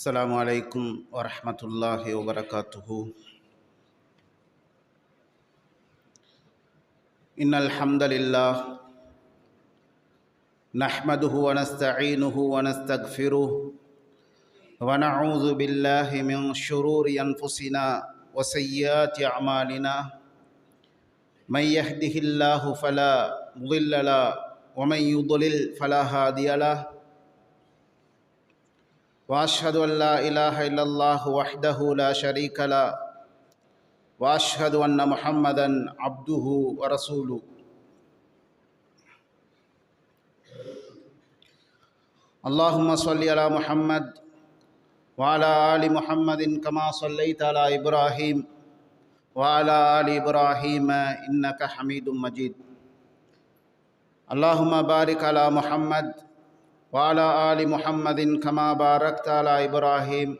السلام عليكم ورحمة الله وبركاته. إن الحمد لله نحمده ونستعينه ونستغفره ونعوذ بالله من شرور أنفسنا وسيئات أعمالنا. من يهده الله فلا مضل له ومن يضلل فلا هادي له. وأشهد أن لا إله إلا الله وحده لا شريك له وأشهد أن محمدا عبده ورسوله. اللهم صل على محمد وعلى آل محمد كما صليت على إبراهيم وعلى آل إبراهيم إنك حميد مجيد. اللهم بارك على محمد وعلى آل محمد كما باركت على إبراهيم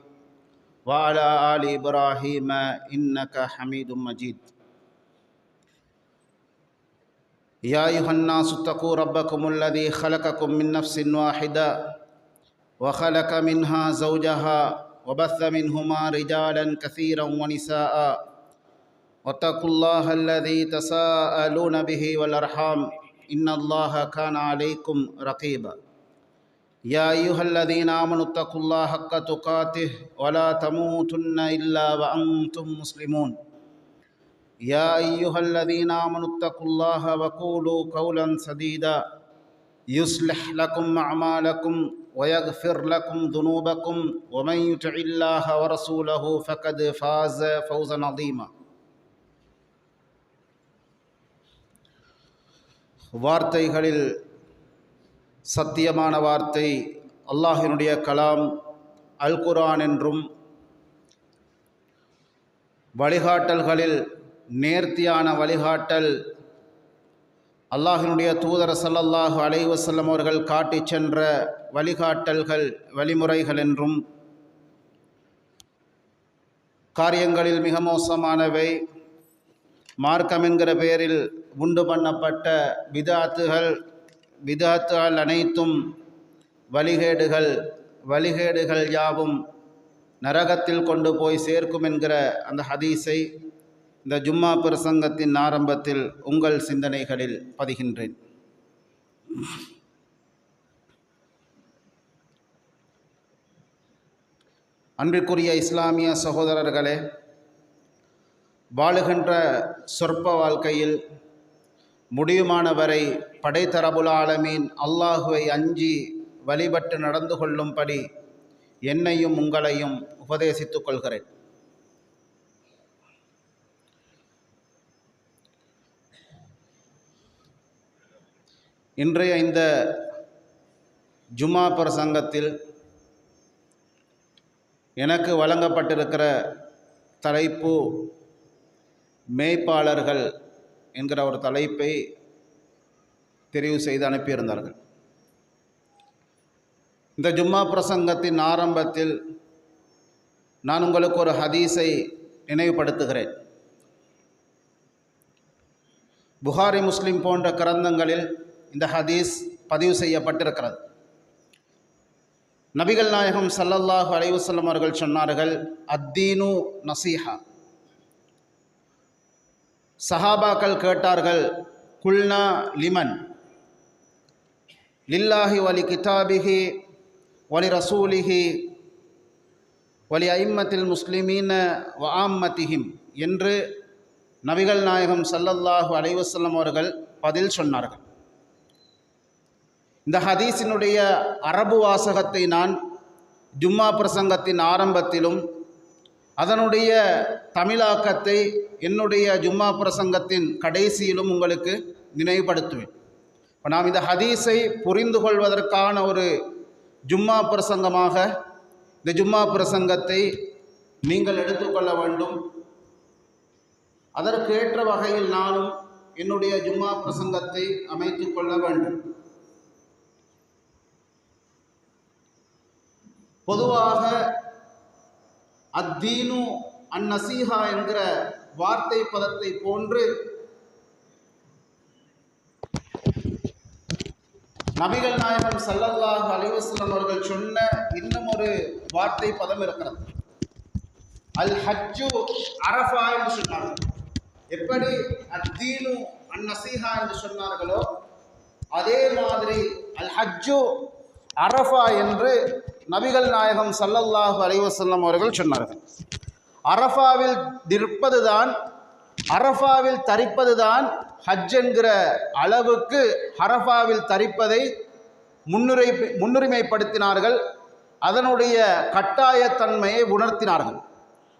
وعلى آل إبراهيم إنك حميد مجيد. يا أيها الناس اتقوا ربكم الذي خلقكم من نفس واحدة وخلق منها زوجها وبث منهما رجالا كثيرا ونساء واتقوا الله الذي تساءلون به والأرحام إن الله كان عليكم رقيبا. يا أيها الذين آمنوا اتقوا الله حق تقاته ولا تموتن إلا وأنتم مسلمون. يا أيها الذين آمنوا اتقوا الله وقولوا قولا سديدا يصلح لكم أعمالكم ويغفر لكم ذنوبكم ومن يطع الله ورسوله فقد فاز فوزا عظيما. வார்த்தைகளில் சத்தியமான வார்த்தை அல்லாஹ்வினுடைய கலாம் அல் குர்ஆன் என்றும், வழிகாட்டல்களில் நேர்த்தியான வழிகாட்டல் அல்லாஹ்வினுடைய தூதர் ஸல்லல்லாஹு அலைஹி வஸல்லம் அவர்கள் காட்டிச் சென்ற வழிகாட்டல்கள் வழிமுறைகள் என்றும், காரியங்களில் மிக மோசமானவை மார்க்கம் என்கிற பெயரில் உண்டு பண்ணப்பட்ட பிதாத்துகள் அனைத்தும் வழிகேடுகள் யாவும் நரகத்தில் கொண்டு போய் சேர்க்கும் என்கிற அந்த ஹதீஸை இந்த ஜும்மா பிரசங்கத்தின் ஆரம்பத்தில் உங்கள் சிந்தனைகளில் பதிகின்றேன். அன்பிற்குரிய இஸ்லாமிய சகோதரர்களே, வாழுகின்ற சொற்ப வாழ்க்கையில் முடியுமானவரை படைத்த ரப்புல் ஆலமீன் அல்லாஹுவை அஞ்சி வழிபட்டு நடந்து கொள்ளும்படி என்னையும் உங்களையும் உபதேசித்துக் கொள்கிறேன். இன்றைய இந்த ஜும்மா பிரசங்கத்தில் எனக்கு வழங்கப்பட்டிருக்கிற தலைப்பு மேய்ப்பாளர்கள் என்கிற ஒரு தலைப்பை தெரிவு செய்து அனுப்பியிருந்தார்கள். இந்த ஜும்மா பிரசங்கத்தின் ஆரம்பத்தில் நான் உங்களுக்கு ஒரு ஹதீஸை நினைவுபடுத்துகிறேன். புகாரி, முஸ்லிம் போன்ற கிரந்தங்களில் இந்த ஹதீஸ் பதிவு செய்யப்பட்டிருக்கிறது. நபிகள் நாயகம் ஸல்லல்லாஹு அலைஹி வஸல்லம் அவர்கள் சொன்னார்கள், அத்தீனு நசீஹா. சஹாபாக்கள் கேட்டார்கள், குல்னா லிமன்? லில்லாஹி வலி கிதாபிஹி வலி ரசூலிஹி வலி ஐம்மத்தில் முஸ்லிமீன வ ஆம்மத்திஹிம் என்று நபிகள் நாயகம் ஸல்லல்லாஹு அலைஹி வஸல்லம் அவர்கள் பதில் சொன்னார்கள். இந்த ஹதீஸினுடைய அரபு வாசகத்தை நான் ஜும்மா பிரசங்கத்தின் ஆரம்பத்திலும் அதனுடைய தமிழாக்கத்தை என்னுடைய ஜும்மா பிரசங்கத்தின் கடைசியிலும் உங்களுக்கு நினைவுபடுத்துவேன். இப்போ நாம் இந்த ஹதீஸை புரிந்து கொள்வதற்கான ஒரு ஜும்மா பிரசங்கமாக இந்த ஜும்மா பிரசங்கத்தை நீங்கள் எடுத்துக்கொள்ள வேண்டும். அதற்கு ஏற்ற வகையில் நானும் என்னுடைய ஜும்மா பிரசங்கத்தை அமைத்து கொள்ள வேண்டும். பொதுவாக அத்தீனு அந்நசீஹா என்கிற வார்த்தை பதத்தை போன்று நபிகள் நாயகம் ஸல்லல்லாஹு அலைஹி வஸல்லம் அவர்கள் சொன்ன இன்னும் ஒரு வார்த்தை பதம் இருக்கிறது. அல் ஹஜ்ஜு அரஃபா என்று சொன்னார்கள். எப்படி அத்தீனு அந்நசீஹா என்று சொன்னார்களோ அதே மாதிரி அல் ஹஜ்ஜு அரஃபா என்று நபிகள் நாயகம் ஸல்லல்லாஹு அலைஹி வஸல்லம் அவர்கள் சொன்னார்கள். அரஃபாவில் நிற்பதுதான், அரஃபாவில் தரிப்பதுதான் ஹஜ் என்கிற அளவுக்கு அரஃபாவில் தரிப்பதை முன்னுரிமைப்படுத்தினார்கள். அதனுடைய கட்டாயத்தன்மையை உணர்த்தினார்கள்.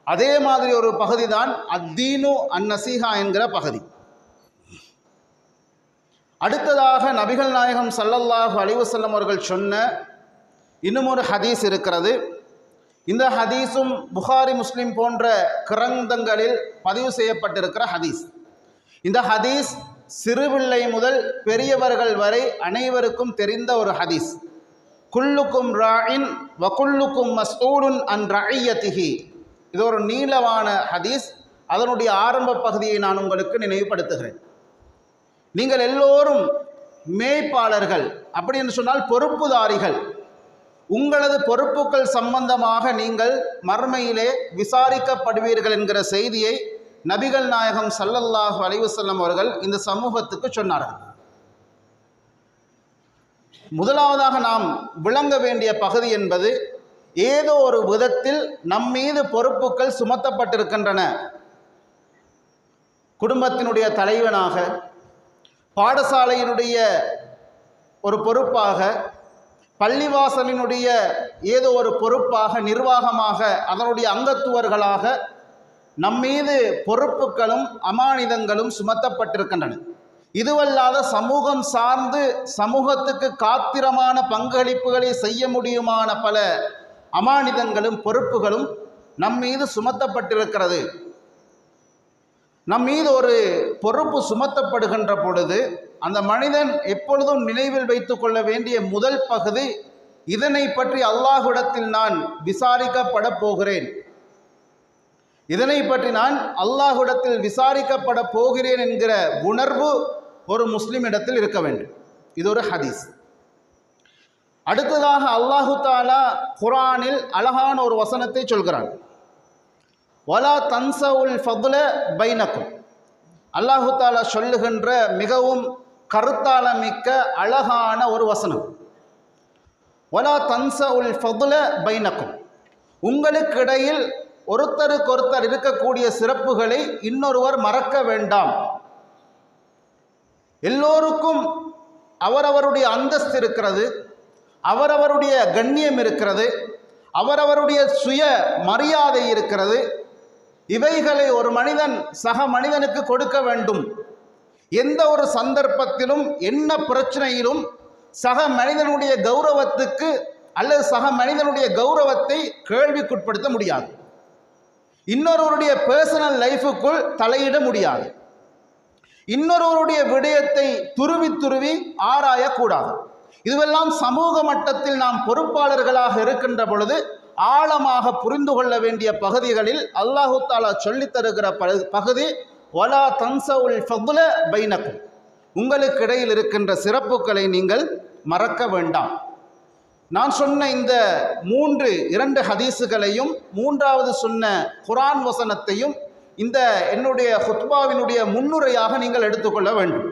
அதே மாதிரி ஒரு பகுதி தான் அத்தீனு அந்நசீஹா என்கிற பகுதி. அடுத்ததாக நபிகள் நாயகம் ஸல்லல்லாஹு அலைஹி வஸல்லம் அவர்கள் சொன்ன இன்னும் ஒரு ஹதீஸ் இருக்கிறது. இந்த ஹதீஸும் புகாரி முஸ்லிம் போன்ற கிரந்தங்களில் பதிவு செய்யப்பட்டிருக்கிற ஹதீஸ். இந்த ஹதீஸ் சிறுபிள்ளை முதல் பெரியவர்கள் வரை அனைவருக்கும் தெரிந்த ஒரு ஹதீஸ். குல்லுக்கும் ராயின் வ குல்லுக்கும் மஸ்ஊலுன் அன் ரஇய்யதிஹி. இது ஒரு நீளமான ஹதீஸ். அதனுடைய ஆரம்ப பகுதியை நான் உங்களுக்கு நினைவுபடுத்துகிறேன். நீங்கள் எல்லோரும் மேய்ப்பாளர்கள், அப்படி என்று சொன்னால் பொறுப்புதாரிகள். உங்களது பொறுப்புகள் சம்பந்தமாக நீங்கள் மறுமையிலே விசாரிக்கப்படுவீர்கள் என்கிற செய்தியை நபிகள் நாயகம் ஸல்லல்லாஹு அலைஹி வஸல்லம் அவர்கள் இந்த சமூகத்துக்கு சொன்னார்கள். முதலாவதாக நாம் விளங்க வேண்டிய பகுதி என்பது, ஏதோ ஒரு விதத்தில் நம்மீது பொறுப்புகள் சுமத்தப்பட்டிருக்கின்றன. குடும்பத்தினுடைய தலைவனாக, பாடசாலையினுடைய ஒரு பொறுப்பாக, பள்ளிவாசலினுடைய ஏதோ ஒரு பொறுப்பாக, நிர்வாகமாக, அதனுடைய அங்கத்துவர்களாக நம்மீது பொறுப்புகளும் அமானிதங்களும் சுமத்தப்பட்டிருக்கின்றன. இதுவல்லாத சமூகம் சார்ந்து சமூகத்துக்கு காத்திரமான பங்களிப்புகளை செய்ய முடியுமான பல அமானிதங்களும் பொறுப்புகளும் நம்மீது சுமத்தப்பட்டிருக்கிறது. நம்மீது ஒரு பொறுப்பு சுமத்தப்படுகின்ற பொழுது அந்த மனிதன் எப்பொழுதும் நினைவில் வைத்துக் கொள்ள வேண்டிய முதல் பகுதி, இதனை பற்றி அல்லாஹ்விடத்தில் நான் விசாரிக்கப்பட போகிறேன், இதனை பற்றி நான் அல்லாஹ்விடத்தில் விசாரிக்கப்பட போகிறேன் என்கிற உணர்வு ஒரு முஸ்லிமிடத்தில் இருக்க வேண்டும். இது ஒரு ஹதீஸ். அடுத்ததாக அல்லாஹு தாலா குர்ஆனில் அழகான ஒரு வசனத்தை சொல்கிறான். வலா தன்சவுல் ஃபதுல பைனக்கும். அல்லாஹு தாலா சொல்லுகின்ற மிகவும் கருத்தாளமிக்க அழகான ஒரு வசனம். வலா தன்சவுல் ஃபதுல பைனக்கும். உங்களுக்கிடையில் ஒருத்தருக்கொருத்தர் இருக்கக்கூடிய சிறப்புகளை இன்னொருவர் மறக்க வேண்டாம். எல்லோருக்கும் அவரவருடைய அந்தஸ்து இருக்கிறது, அவரவருடைய கண்ணியம் இருக்கிறது, அவரவருடைய சுய மரியாதை இருக்கிறது. இவைகளை ஒரு மனிதன் சக மனிதனுக்கு கொடுக்க வேண்டும். எந்த ஒரு சந்தர்ப்பத்திலும் என்ன பிரச்சனையிலும் சக மனிதனுடைய கௌரவத்துக்கு அல்லது சக மனிதனுடைய கௌரவத்தை கேள்விக்குட்படுத்த முடியாது. இன்னொருவருடைய பர்சனல் லைஃபுக்குள் தலையிட முடியாது. இன்னொருவருடைய விடயத்தை துருவி ஆராயக்கூடாது. இதுவெல்லாம் சமூக மட்டத்தில் நாம் பொறுப்பாளர்களாக இருக்கின்ற பொழுது ஆழமாக புரிந்து கொள்ள வேண்டிய பகுதிகளில் அல்லாஹு தாலா சொல்லித் தருகிற பகுதி வலா தன்சவுல் ஃபதுல பைனக்கும். உங்களுக்கு இடையில் இருக்கின்ற சிறப்புகளை நீங்கள் மறக்க வேண்டாம். நான் சொன்ன இந்த இரண்டு ஹதீஸுகளையும், மூன்றாவது சொன்ன குர்ஆன் வசனத்தையும் இந்த என்னுடைய ஹுத்பாவினுடைய முன்னுரையாக நீங்கள் எடுத்துக்கொள்ள வேண்டும்.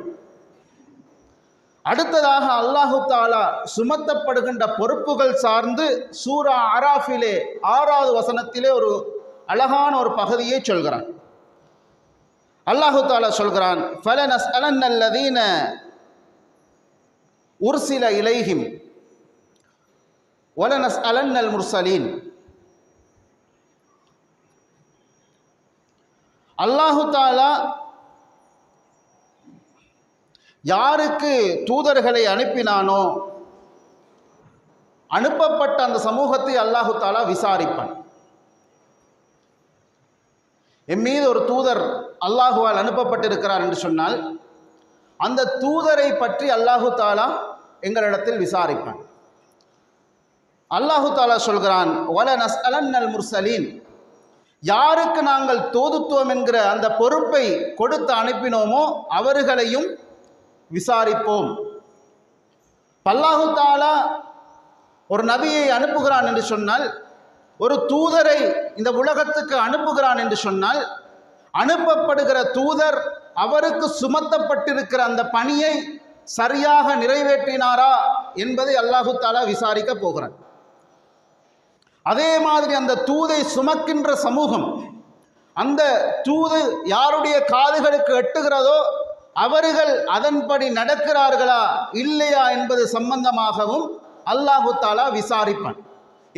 அடுத்ததாக அல்லாஹு தாலா சுமத்தப்படுகின்ற பொறுப்புகள் சார்ந்து சூரா அராஃபிலே 6வது வசனத்திலே ஒரு அழகான ஒரு பகுதியை சொல்கிறான். அல்லாஹு தாலா சொல்கிறான், ஃபலனஸ்அலன்னல்லதீன உர்சில இலைஹிம் வலனஸ்அலன்னல் முர்சலீன். அல்லாஹு தாலா யாருக்கு தூதர்களை அனுப்பினானோ அனுப்பப்பட்ட அந்த சமூகத்தை அல்லாஹு தாலா விசாரிப்பான். என் மீது ஒரு தூதர் அல்லாஹுவால் அனுப்பப்பட்டிருக்கிறார் என்று சொன்னால் அந்த தூதரை பற்றி அல்லாஹு தாலா எங்களிடத்தில் விசாரிப்பான். அல்லாஹு தாலா சொல்கிறான், வலனஸ்அலன்னல் முர்சலீன். யாருக்கு நாங்கள் தூதுத்துவம் என்கிற அந்த பொறுப்பை கொடுத்து அனுப்பினோமோ அவர்களையும் விசாரிப்போம். அல்லாஹு தஆலா ஒரு நபியை அனுப்புகிறான் என்று சொன்னால், ஒரு தூதரை இந்த உலகத்துக்கு அனுப்புகிறான் என்று சொன்னால், அனுப்பப்படுகிற தூதர் அவருக்கு சுமத்தப்பட்டிருக்கிற அந்த பணியை சரியாக நிறைவேற்றினாரா என்பதை அல்லாஹு தஆலா விசாரிக்க போகிறான். அதே மாதிரி அந்த தூதை சுமக்கின்ற சமூகம், அந்த தூது யாருடைய காதுகளுக்கு எட்டுகிறதோ அவர்கள் அதன்படி நடக்கிறார்களா இல்லையா என்பது சம்பந்தமாகவும் அல்லாஹு தஆலா விசாரிப்பான்.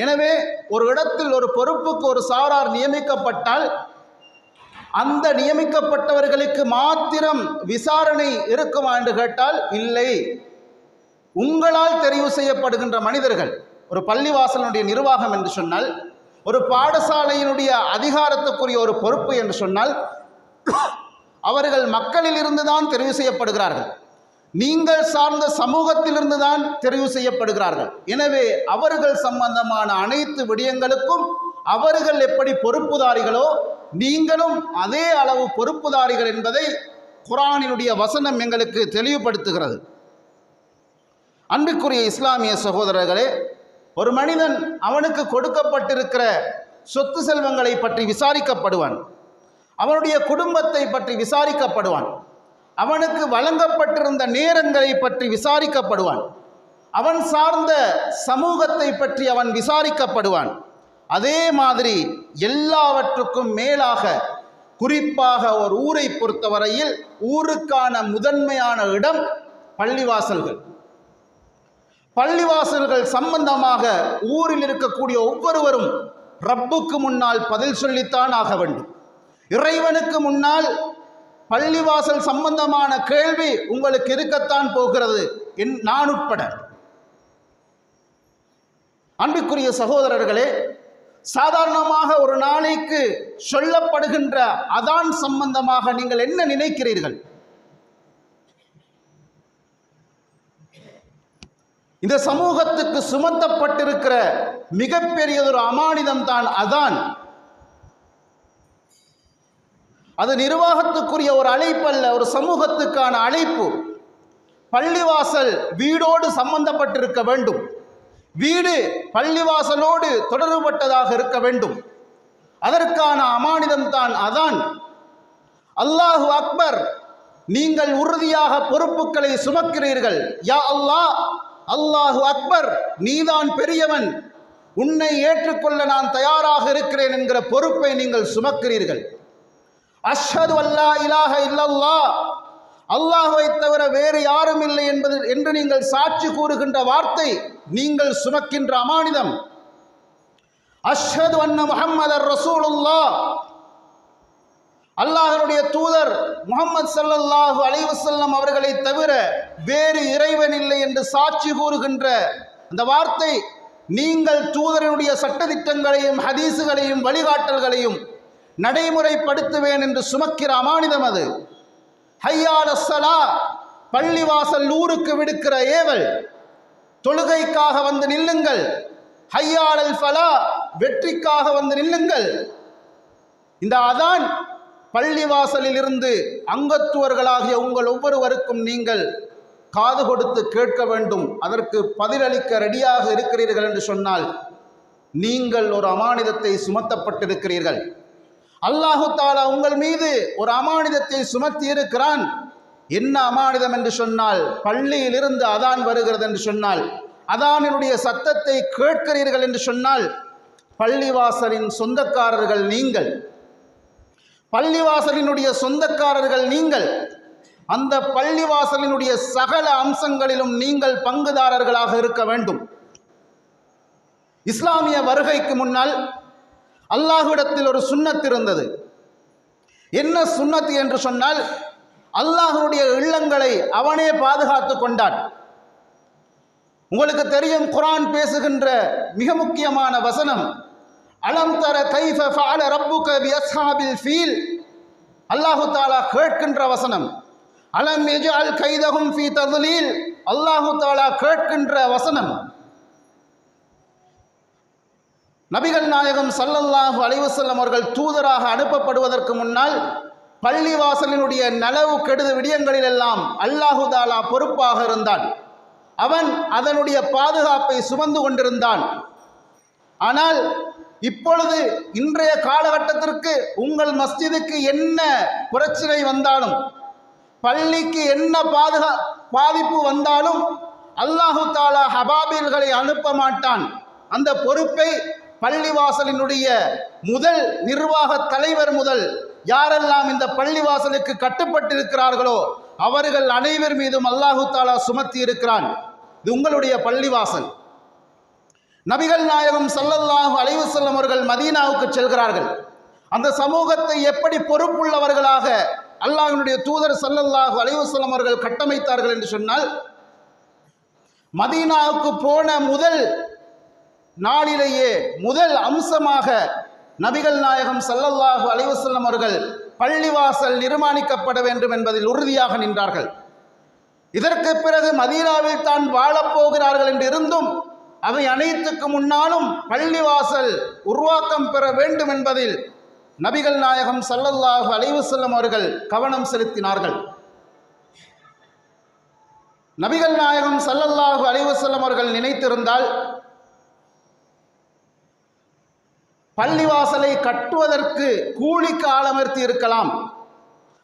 எனவே ஒரு இடத்தில் ஒரு பொறுப்புக்கு ஒரு சாரார் நியமிக்கப்பட்டால் அந்த நியமிக்கப்பட்டவர்களுக்கு மாத்திரம் விசாரணை இருக்குமா என்று கேட்டால் இல்லை. உங்களால் தெரிவு செய்யப்படுகின்ற மனிதர்கள், ஒரு பள்ளிவாசலுடைய நிர்வாகம் என்று சொன்னால், ஒரு பாடசாலையினுடைய அதிகாரத்துக்குரிய ஒரு பொறுப்பு என்று சொன்னால், அவர்கள் மக்களில் இருந்துதான் தெரிவு செய்யப்படுகிறார்கள். நீங்கள் சார்ந்த சமூகத்திலிருந்து தான் தெரிவு செய்யப்படுகிறார்கள். எனவே அவர்கள் சம்பந்தமான அனைத்து விடயங்களுக்கும் அவர்கள் எப்படி பொறுப்புதாரிகளோ நீங்களும் அதே அளவு பொறுப்புதாரிகள் என்பதை குர்ஆனினுடைய வசனம் எங்களுக்கு தெளிவுபடுத்துகிறது. அன்பிற்குரிய இஸ்லாமிய சகோதரர்களே, ஒரு மனிதன் அவனுக்கு கொடுக்கப்பட்டிருக்கிற சொத்து செல்வங்களை பற்றி விசாரிக்கப்படுவான், அவனுடைய குடும்பத்தை பற்றி விசாரிக்கப்படுவான், அவனுக்கு வழங்கப்பட்டிருந்த நேரங்களை பற்றி விசாரிக்கப்படுவான், அவன் சார்ந்த சமூகத்தை பற்றி அவன் விசாரிக்கப்படுவான். அதே மாதிரி எல்லாவற்றுக்கும் மேலாக, குறிப்பாக ஒரு ஊரை பொறுத்தவரையில் ஊருக்கான முதன்மையான இடம் பள்ளிவாசல்கள். பள்ளிவாசல்கள் சம்பந்தமாக ஊரில் இருக்கக்கூடிய ஒவ்வொருவரும் ரப்புக்கு முன்னால் பதில் சொல்லித்தான் ஆக வேண்டும். இறைவனுக்கு முன்னால் பள்ளிவாசல் சம்பந்தமான கேள்வி உங்களுக்கு இருக்கத்தான் போகிறது, நான் உட்பட. அன்பிற்குரிய சகோதரர்களே, சாதாரணமாக ஒரு நாளைக்கு சொல்லப்படுகின்ற அதான் சம்பந்தமாக நீங்கள் என்ன நினைக்கிறீர்கள்? இந்த சமூகத்துக்கு சுமத்தப்பட்டிருக்கிற மிகப்பெரியதொரு அமானிதம் தான் அதான். அது நிர்வாகத்துக்குரிய ஒரு அழைப்பு அல்ல, ஒரு சமூகத்துக்கான அழைப்பு. பள்ளிவாசல் வீடோடு சம்பந்தப்பட்டிருக்க வேண்டும், வீடு பள்ளிவாசலோடு தொடர்புபட்டதாக இருக்க வேண்டும். அதற்கான அமானிதம் தான் அதான். அல்லாஹு அக்பர், நீங்கள் உறுதியாக பொறுப்புகளை சுமக்கிறீர்கள். யா அல்லாஹ், அல்லாஹு அக்பர், நீதான் பெரியவன், உன்னை ஏற்றுக்கொள்ள நான் தயாராக இருக்கிறேன் என்கிற பொறுப்பை நீங்கள் சுமக்கிறீர்கள். அஷ்ஹது அல்லா இலாஹ இல்லல்லாஹ், அல்லாஹ்வை தவிர வேறு யாரும் இல்லை என்று நீங்கள் சாட்சி கூறுகின்ற வார்த்தை நீங்கள் சுமக்கின்ற அமானிதம். அஷ்ஹது அன்ன முஹம்மதர் ரசூலுல்லாஹ், அல்லாஹ்வுடைய தூதர் முஹம்மது ஸல்லல்லாஹு அலைஹி வஸல்லம் அவர்களை தவிர வேறு இறைவன் இல்லை என்று சாட்சி கூறுகின்ற அந்த வார்த்தை நீங்கள் தூதரினுடைய சட்டதிட்டங்களையும் ஹதீஸுகளையும் வழிகாட்டல்களையும் நடைமுறைப்படுத்துவேன் என்று சுமக்கிற அமானிதம் அது. ஹய்யால் அஸ்ஸலா, பள்ளிவாசல் ஊருக்கு விடுக்கிற ஏவல், தொழுகைக்காக வந்து நில்லுங்கள். ஹய்யால் அல் ஃபலா, வெற்றிக்காக வந்து நில்லுங்கள். இந்த அதான் பள்ளிவாசலில் இருந்து அங்கத்துவர்களாகிய உங்கள் ஒவ்வொருவருக்கும் நீங்கள் காது கொடுத்து கேட்க வேண்டும். அதற்கு பதிலளிக்க ரெடியாக இருக்கிறீர்கள் என்று சொன்னால் நீங்கள் ஒரு அமானிதத்தை சுமத்தப்பட்டிருக்கிறீர்கள். அல்லாஹு தஆலா உங்கள் மீது ஒரு அமானிதத்தை சுமத்தி இருக்கிறான். என்ன அமானிதம் என்று சொன்னால், பள்ளியிலிருந்து அதான் வருகிறது என்று சொன்னால், அதானினுடைய சத்தத்தை கேட்கிறீர்கள் என்று சொன்னால், பள்ளிவாசலின் சொந்தக்காரர்கள் நீங்கள், பள்ளிவாசலினுடைய சொந்தக்காரர்கள் நீங்கள். அந்த பள்ளிவாசலினுடைய சகல அம்சங்களிலும் நீங்கள் பங்குதாரர்களாக இருக்க வேண்டும். இஸ்லாமிய வருகைக்கு முன்னால் அல்லாஹ்விடத்தில் ஒரு சுன்னத் இருந்தது. என்ன சுன்னத் என்று சொன்னால், அல்லாஹ்வுடைய இல்லங்களை அவனே பாதுகாத்து கொண்டான். உங்களுக்கு தெரியும், குர்ஆன் பேசுகின்ற மிக முக்கியமான வசனம் அலம் தர கைஃப ஃபஅல ரப்புக பி அஸ்ஹாபில் ஃபீல். அல்லாஹு தஆலா கேட்கின்ற வசனம். அலம் யஜ்அல் கைதஹும் ஃபீ தத்லீல். அல்லாஹு தஆலா கேட்கின்ற வசனம். நபிகள் நாயகம் ஸல்லல்லாஹு அலைஹி வஸல்லம் அவர்கள் தூதராக அனுப்பப்படுவதற்கு முன்னால் பள்ளிவாசலினுடைய நலவு கெடுத விடயங்களில் எல்லாம் அல்லாஹு தஆலா பொறுப்பாக இருந்தான். அவன் அதனுடைய பாதுகாப்பை சுமந்து கொண்டிருந்தான். ஆனால் இப்பொழுது இன்றைய காலகட்டத்திற்கு உங்கள் மஸ்ஜிதுக்கு என்ன பிரச்சனை வந்தாலும், பள்ளிக்கு என்ன பாதிப்பு வந்தாலும் அல்லாஹு தாலா ஹபாபீல்களை அனுப்ப மாட்டான். அந்த பொறுப்பை பள்ளிவாசலினுடைய முதல் நிர்வாக தலைவர் முதல் யாரெல்லாம் இந்த பள்ளிவாசலுக்கு கட்டுப்பட்டிருக்கிறார்களோ அவர்கள் அனைவர் மீதும் அல்லாஹு தாலா சுமத்தி இருக்கிறான். இது உங்களுடைய பள்ளிவாசல். நபிகள் நாயகம் ஸல்லல்லாஹு அலைஹி வஸல்லம் அவர்கள் மதீனாவுக்கு செல்கிறார்கள். அந்த சமூகத்தை எப்படி பொறுப்புள்ளவர்களாக அல்லாஹ்வினுடைய தூதர் ஸல்லல்லாஹு அலைஹி வஸல்லம் அவர்கள் கட்டமைத்தார்கள் என்று சொன்னால், மதீனாவுக்கு போன முதல் நாளிலேயே முதல் அம்சமாக நபிகள் நாயகம் ஸல்லல்லாஹு அலைஹி வஸல்லம் அவர்கள் பள்ளிவாசல் நிர்மாணிக்கப்பட வேண்டும் என்பதில் உறுதியாக நின்றார்கள். இதற்கு பிறகு மதீனாவில் தான் வாழப்போகிறார்கள் என்று இருந்தும் அவை அனைத்துக்கு முன்னாலும் பள்ளிவாசல் உருவாக்கம் பெற வேண்டும் என்பதில் நபிகள் நாயகம் ஸல்லல்லாஹு அலைஹி வஸல்லம் அவர்கள் கவனம் செலுத்தினார்கள். நபிகள் நாயகம் ஸல்லல்லாஹு அலைஹி வஸல்லம் அவர்கள் நினைத்திருந்தால் பள்ளிவாசலை கட்டுவதற்கு கூலிக்கு ஆளமர்த்தி இருக்கலாம்.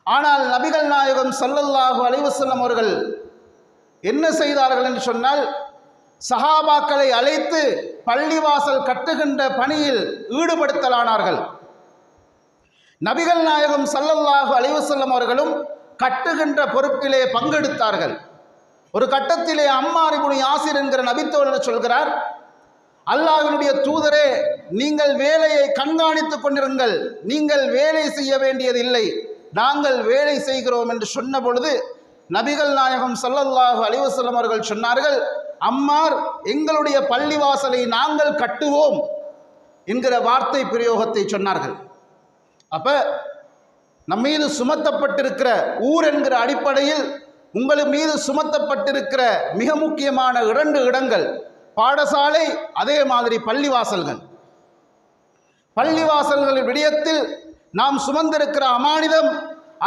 ஆனால் நபிகள் நாயகம் ஸல்லல்லாஹு அலைஹி வஸல்லம் அவர்கள் என்ன செய்தார்கள் என்று சொன்னால், சஹாபாக்களை அழைத்து பள்ளிவாசல் கட்டுகின்ற பணியில் ஈடுபடுத்தலானார்கள். நபிகள் நாயகம் ஸல்லல்லாஹு அலைஹி வஸல்லம் அவர்களும் கட்டுகின்ற பொறுப்பிலே பங்கெடுத்தார்கள். ஒரு கட்டத்திலே அம்மார் இப்னு யாசிர் என்கிற நபித்தோழர் சொல்கிறார், அல்லாஹ்வினுடைய தூதரே, நீங்கள் வேலையை கண்காணித்துக் கொண்டிருங்கள், நீங்கள் வேலை செய்ய வேண்டியதில்லை, நாங்கள் வேலை செய்கிறோம் என்று சொன்ன பொழுது நபிகள் நாயகம் ஸல்லல்லாஹு அலைஹி வஸல்லம் அவர்கள் சொன்னார்கள், அம்மார், எங்களுடைய பள்ளிவாசலை நாங்கள் கட்டுவோம் என்கிற வார்த்தை பிரயோகத்தை சொன்னார்கள். அப்ப நம்மீது சுமத்தப்பட்டிருக்கிற ஊர் என்கிற அடிப்படையில் உங்கள் மீது சுமத்தப்பட்டிருக்கிற மிக முக்கியமான 2 இடங்கள் பாடசாலை, அதே மாதிரி பள்ளிவாசல்கள். பள்ளிவாசல்களின் விடயத்தில் நாம் சுமந்திருக்கிற அமானிதம்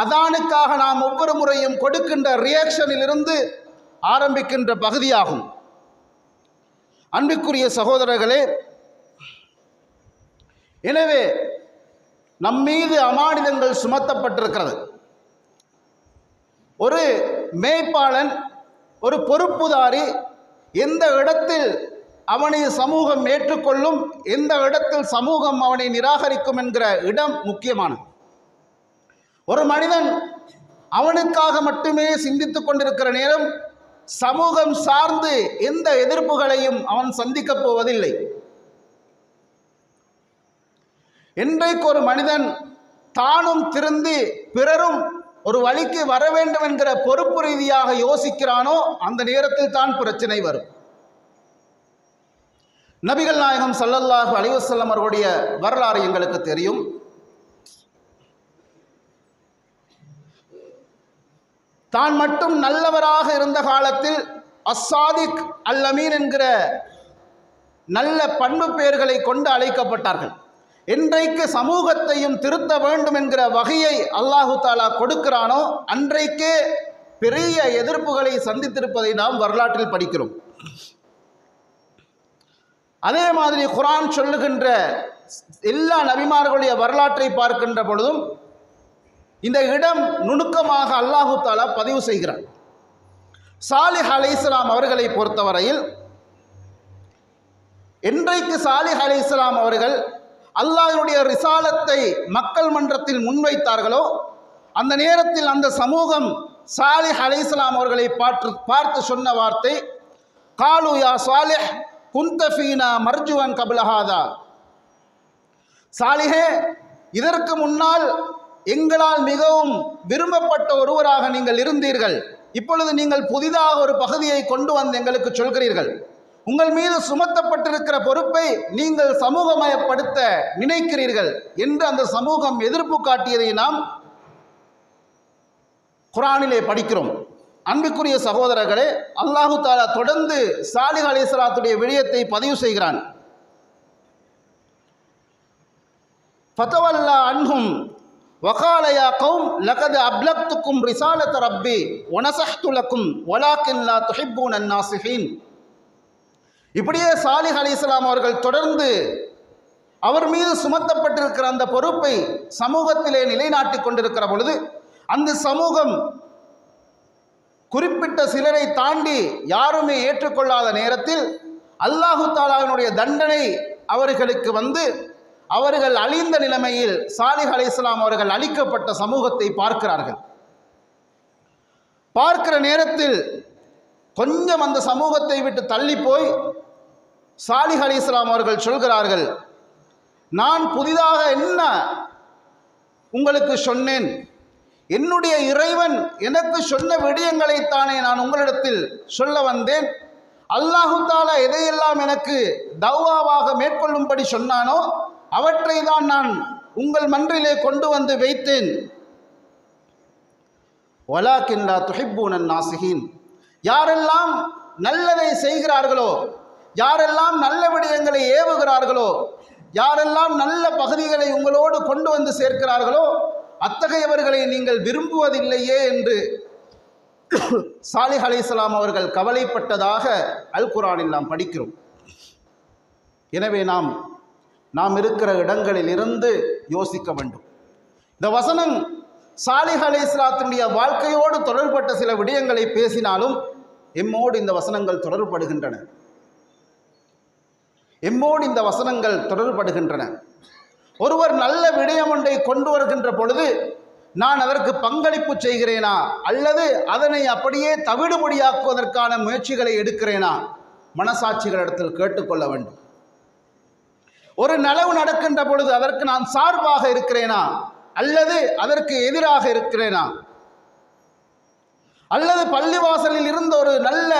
அதானுக்காக நாம் ஒவ்வொரு முறையும் கொடுக்கின்ற ரியாக்ஷனில் இருந்து ஆரம்பிக்கின்ற பகுதியாகும். அன்பிற்குரிய சகோதரர்களே, எனவே நம்மீது அமானிதங்கள் சுமத்தப்பட்டிருக்கிறது. ஒரு மேய்ப்பாளன், ஒரு பொறுப்புதாரி எந்த இடத்தில் அவனை சமூகம் ஏற்றுக்கொள்ளும், எந்த இடத்தில் சமூகம் அவனை நிராகரிக்கும் என்கிற இடம் முக்கியமானது. ஒரு மனிதன் அவனுக்காக மட்டுமே சிந்தித்துக் கொண்டிருக்கிற நேரம் சமூகம் சார்ந்து எந்த எதிர்ப்புகளையும் அவன் சந்திக்கப் போவதில்லை. என்றைக்கு ஒரு மனிதன் தானும் திருந்தி பிறரும் ஒரு வழிக்கு வர வேண்டும் என்கிற பொறுப்பு ரீதியாக யோசிக்கிறானோ அந்த நேரத்தில் தான் பிரச்சனை வரும். நபிகள் நாயகம் ஸல்லல்லாஹு அலைஹி வஸல்லம் அவர்களுடைய வரலாறு எங்களுக்கு தெரியும். தான் மட்டும் நல்லவராக இருந்த காலத்தில் அஸ்ஸாதிக் அல் அமீன் என்கிற நல்ல பண்பு பெயர்களை கொண்டு அழைக்கப்பட்டார்கள். என்றைக்கு சமூகத்தையும் திருத்த வேண்டும் என்கிற வகையை அல்லாஹு தாலா கொடுக்கிறானோ அன்றைக்கே பெரிய எதிர்ப்புகளை சந்தித்திருப்பதை நாம் வரலாற்றில் படிக்கிறோம். அதே மாதிரி குர்ஆன் சொல்லுகின்ற எல்லா நபிமார்களுடைய வரலாற்றை பார்க்கின்ற பொழுதும் இந்த இடம் நுணுக்கமாக அல்லாஹு தாலா பதிவு செய்கிறார். சாலிஹ் அலைஹிஸ்ஸலாம் அவர்களை பொறுத்தவரையில் என்றைக்கு சாலிஹ் அலைஹிஸ்ஸலாம் அவர்கள் அல்லாஹ்வுடைய ரிசாலத்தை மக்கள் மன்றத்தில் முன்வைத்தார்களோ அந்த நேரத்தில் அந்த சமூகம் சாலிஹ் அலைஹிஸ்ஸலாம் அவர்களை பார்த்து சொன்ன வார்த்தை, காலு யா சாலிஹ் குன்த ஃபீனா மர்ஜுவன் கப்ல ஹாதா. சாலிஹே, இதற்கு முன்னால் எங்களால் மிகவும் விரும்பப்பட்ட ஒருவராக நீங்கள் இருந்தீர்கள். இப்பொழுது நீங்கள் புதிதாக ஒரு பகுதியை கொண்டு வந்து எங்களுக்கு சொல்கிறீர்கள். உங்கள் மீது சுமத்தப்பட்டிருக்கிற பொறுப்பை நீங்கள் சமூகமயப்படுத்த நினைக்கிறீர்கள் என்று அந்த சமூகம் எதிர்ப்பு காட்டியதை நாம் குர்ஆனிலே படிக்கிறோம். அன்புக்குரிய சகோதரர்களே, அல்லாஹு தாலா தொடர்ந்து சாலிஹ் அலைஹிஸ்ஸலாத்துடைய விடயத்தை பதிவு செய்கிறான். ஃபதவல்லா அன்ஹும் வகால யா கௌம் லகத் அப்லக்துக்கும் ரிசாலத ரப்பி வனஸஹ்து லக்கும் வலாக்கின் லா துஹிப்பூன நாஸிஹீன். இப்படியே சாலிஹ் அலைஹிஸ்ஸலாம் அவர்கள் தொடர்ந்து அவர் மீது சுமத்தப்பட்டிருக்கிற அந்த பொறுப்பை சமூகத்திலே நிலைநாட்டி கொண்டிருக்கிற பொழுது, அந்த சமூகம் குறிப்பிட்ட சிலரை தாண்டி யாருமே ஏற்றுக்கொள்ளாத நேரத்தில் அல்லாஹு தஆலாவினுடைய தண்டனை அவர்களுக்கு வந்து அவர்கள் அழிந்த நிலைமையில் சாலிஹ் அலைஹிஸ்ஸலாம் அவர்கள் அழிக்கப்பட்ட சமூகத்தை பார்க்கிறார்கள். பார்க்கிற நேரத்தில் கொஞ்சம் அந்த சமூகத்தை விட்டு தள்ளி போய் சாலிஹ் அலைஹிஸ்ஸலாம் அவர்கள் சொல்கிறார்கள், நான் புதிதாக என்ன உங்களுக்கு சொன்னேன்? என்னுடைய இறைவன் எனக்கு சொன்ன விடயங்களைத்தானே நான் உங்களிடத்தில் சொல்ல வந்தேன். அல்லாஹு தஆலா எதையெல்லாம் எனக்கு தவ்வாவாக மேற்கொள்ளும்படி சொன்னானோ அவற்றை தான் நான் உங்கள் மன்றிலே கொண்டு வந்து வைத்தேன். வலாக்கின் லா துஹிப்பூன நாஸிஹீன். யாரெல்லாம் நல்லதை செய்கிறார்களோ, யாரெல்லாம் நல்ல விடயங்களை ஏவுகிறார்களோ, யாரெல்லாம் நல்ல பகுதிகளை உங்களோடு கொண்டு வந்து சேர்க்கிறார்களோ அத்தகையவர்களை நீங்கள் விரும்புவதில்லையே என்று சாலிஹ் அலைஹிஸ்ஸலாம் அவர்கள் கவலைப்பட்டதாக அல் குர்ஆனில் நாம் படிக்கிறோம். எனவே நாம் இருக்கிற இடங்களில் இருந்து யோசிக்க வேண்டும். இந்த வசனம் சாலிஹ் அலைஹிஸ்ஸலாத்தினுடைய வாழ்க்கையோடு தொடர்பட்ட சில விடயங்களை பேசினாலும் எம்மோடு இந்த வசனங்கள் தொடர்படுகின்றன. ஒருவர் நல்ல விடயம் ஒன்றை கொண்டு வருகின்ற பொழுது நான் அதற்கு பங்களிப்பு செய்கிறேனா அல்லது அதனை அப்படியே தவிடுபடியாக்குவதற்கான முயற்சிகளை எடுக்கிறேனா? மனசாட்சிகளிடத்தில் கேட்டுக்கொள்ள வேண்டும். ஒரு நலவு நடக்கின்ற பொழுது அதற்கு நான் சார்பாக இருக்கிறேனா அல்லது அதற்கு எதிராக இருக்கிறேனா? அல்லது பள்ளிவாசலில் இருந்து ஒரு நல்ல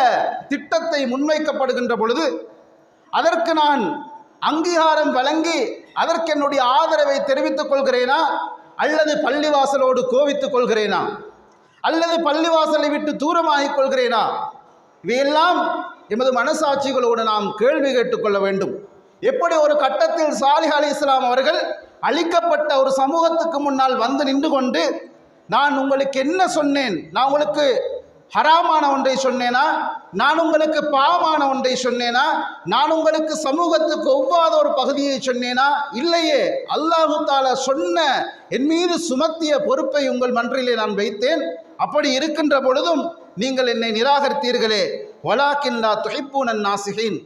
திட்டத்தை முன்வைக்கப்படுகின்ற பொழுது அதற்கு நான் அங்கீகாரம் வழங்கி அதற்கு என்னுடைய ஆதரவை தெரிவித்துக் கொள்கிறேனா அல்லது பள்ளிவாசலோடு கோவித்துக் கொள்கிறேனா அல்லது பள்ளிவாசலை விட்டு தூரமாகிக் கொள்கிறேனா? இவையெல்லாம் எமது மனசாட்சிகளோடு நாம் கேள்வி கேட்டுக்கொள்ள வேண்டும். எப்படி ஒரு கட்டத்தில் சாலிஹ் அலைஹிஸ்ஸலாம் அவர்கள் அழிக்கப்பட்ட ஒரு சமூகத்துக்கு முன்னால் வந்து நின்று கொண்டு, நான் உங்களுக்கு என்ன சொன்னேன்? நான் உங்களுக்கு ஹராமான ஒன்றை சொன்னேனா? நான் உங்களுக்கு பாவமான ஒன்றை சொன்னேனா? நான் உங்களுக்கு சமூகத்துக்கு ஒவ்வாத ஒரு பகுதியை சொன்னேனா? இல்லையே. அல்லாஹு தஆலா சொன்ன என் மீது சுமத்திய பொறுப்பை உங்கள் மன்றிலே நான் வைத்தேன். அப்படி இருக்கின்ற பொழுதும் நீங்கள் என்னை நிராகரித்தீர்களே. வலாக்கின் லா துஹிப்பூன நாஸிஹீன்.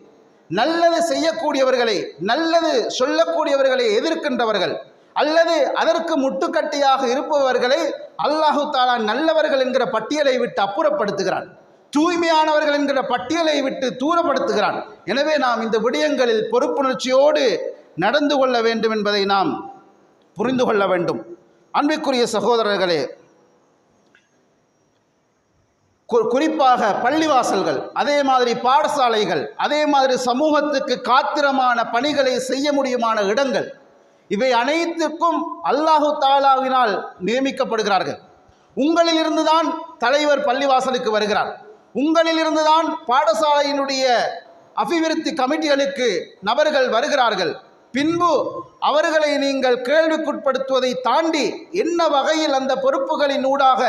நல்லது செய்யக்கூடியவர்களை, நல்லது சொல்லக்கூடியவர்களை எதிர்க்கின்றவர்கள் அல்லது அதற்கு முட்டுக்கட்டியாக இருப்பவர்களை அல்லாஹு தஆலா நல்லவர்கள் என்கிற பட்டியலை விட்டு அப்புறப்படுத்துகிறான். தூய்மையானவர்கள் என்கிற பட்டியலை விட்டு தூரப்படுத்துகிறான். எனவே நாம் இந்த விடயங்களில் பொறுப்புணர்ச்சியோடு நடந்து கொள்ள வேண்டும் என்பதை நாம் புரிந்து கொள்ள வேண்டும். அன்பிற்குரிய சகோதரர்களே, குறிப்பாக பள்ளிவாசல்கள், அதே மாதிரி பாடசாலைகள், அதே மாதிரி சமூகத்துக்கு காத்திரமான பணிகளை செய்ய முடியுமான இடங்கள், இவை அனைத்துக்கும் அல்லாஹு தஆலாவினால் நியமிக்கப்படுகிறார்கள். உங்களிலிருந்து தான் தலைவர் பள்ளிவாசலுக்கு வருகிறார். உங்களிலிருந்து தான் பாடசாலையினுடைய அபிவிருத்தி கமிட்டிகளுக்கு நபர்கள் வருகிறார்கள். பின்பு அவர்களை நீங்கள் கேள்விக்குட்படுத்துவதை தாண்டி என்ன வகையில் அந்த பொறுப்புகளின் ஊடாக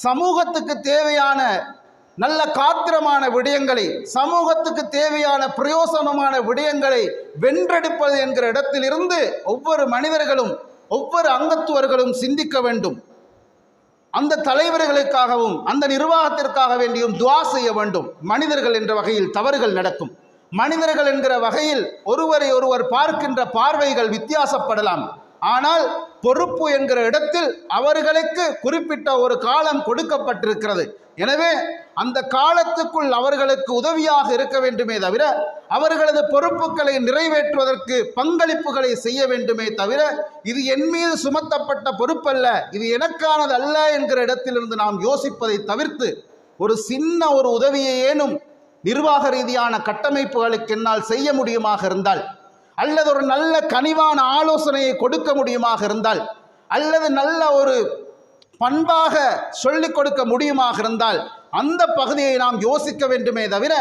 சமூகத்துக்கு தேவையான நல்ல காத்திரமான விடயங்களை, சமூகத்துக்கு தேவையான பிரயோசனமான விடயங்களை வென்றெடுப்பது என்கிற இடத்திலிருந்து ஒவ்வொரு மனிதர்களும் ஒவ்வொரு அங்கத்துவர்களும் சிந்திக்க வேண்டும். அந்த தலைவர்களுக்காகவும் அந்த நிர்வாகத்திற்காக வேண்டியும் துஆ செய்ய வேண்டும். மனிதர்கள் என்ற வகையில் தவறுகள் நடக்கும். மனிதர்கள் என்கிற வகையில் ஒருவரை ஒருவர் பார்க்கின்ற பார்வைகள் வித்தியாசப்படலாம். ஆனால் பொறுப்பு என்கிற இடத்தில் அவர்களுக்கு குறிப்பிட்ட ஒரு காலம் கொடுக்கப்பட்டிருக்கிறது. எனவே அந்த காலத்துக்குள் அவர்களுக்கு உதவியாக இருக்க வேண்டுமே தவிர அவர்களது பொறுப்புகளை நிறைவேற்றுவதற்கு பங்களிப்புகளை செய்ய வேண்டுமே தவிர இது என் மீது சுமத்தப்பட்ட பொறுப்பல்ல, இது எனக்கானது அல்ல என்கிற இடத்திலிருந்து நாம் யோசிப்பதை தவிர்த்து ஒரு சின்ன ஒரு உதவியேனும் நிர்வாக ரீதியான கட்டமைப்புகளுக்கு என்னால் செய்ய முடியுமாக இருந்தால், அல்லது ஒரு நல்ல கனிவான ஆலோசனையை கொடுக்க முடியுமாக இருந்தால், அல்லது நல்ல ஒரு பண்பாக சொல்லிக் கொடுக்க முடியுமாக இருந்தால் அந்த பகுதியை நாம் யோசிக்க வேண்டுமே தவிர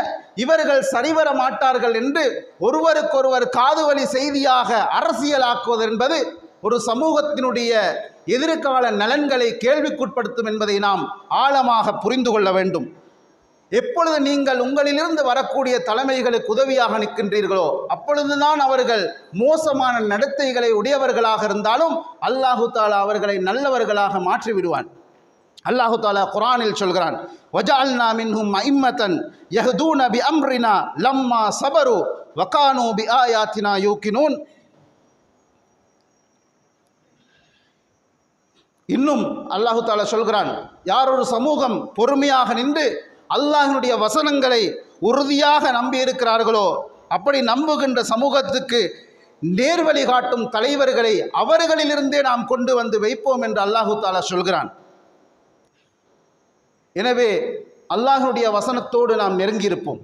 இவர்கள் சரிவர மாட்டார்கள் என்று ஒருவருக்கொருவர் காதுவலி செய்தியாக அரசியலாக்குவது என்பது ஒரு சமூகத்தினுடைய எதிர்கால நலன்களை கேள்விக்குட்படுத்தும் என்பதை நாம் ஆழமாக புரிந்து கொள்ள வேண்டும். எப்பொழுது நீங்கள் உங்களிலிருந்து வரக்கூடிய தலைமைகளுக்கு உதவியாக நிற்கின்றீர்களோ அப்பொழுதுதான் அவர்கள் மோசமான நடத்தைகளை உடையவர்களாக இருந்தாலும் அல்லாஹு தாலா அவர்களை நல்லவர்களாக மாற்றி விடுவான். அல்லாஹு தாலா குர்ஆனில் சொல்கிறான், வஜஅல்னா மின்ஹும் அஇம்மத்தன் யஹ்தூன பிஅம்ரினா லம்மா ஸபரு வகானூ பிஆயாத்தினா யூகினூன். இன்னும் அல்லாஹு தாலா சொல்கிறான், யார் ஒரு சமூகம் பொறுமையாக நின்று அல்லாஹ்வினுடைய வசனங்களை உறுதியாக நம்பி இருக்கிறார்களோ அப்படி நம்புகின்ற சமூகத்துக்கு நேர்வழி காட்டும் தலைவர்களை அவர்களிலிருந்தே நாம் கொண்டு வந்து வைப்போம் என்று அல்லாஹு தாலா சொல்கிறான். எனவே அல்லாஹ்வினுடைய வசனத்தோடு நாம் நெருங்கியிருப்போம்,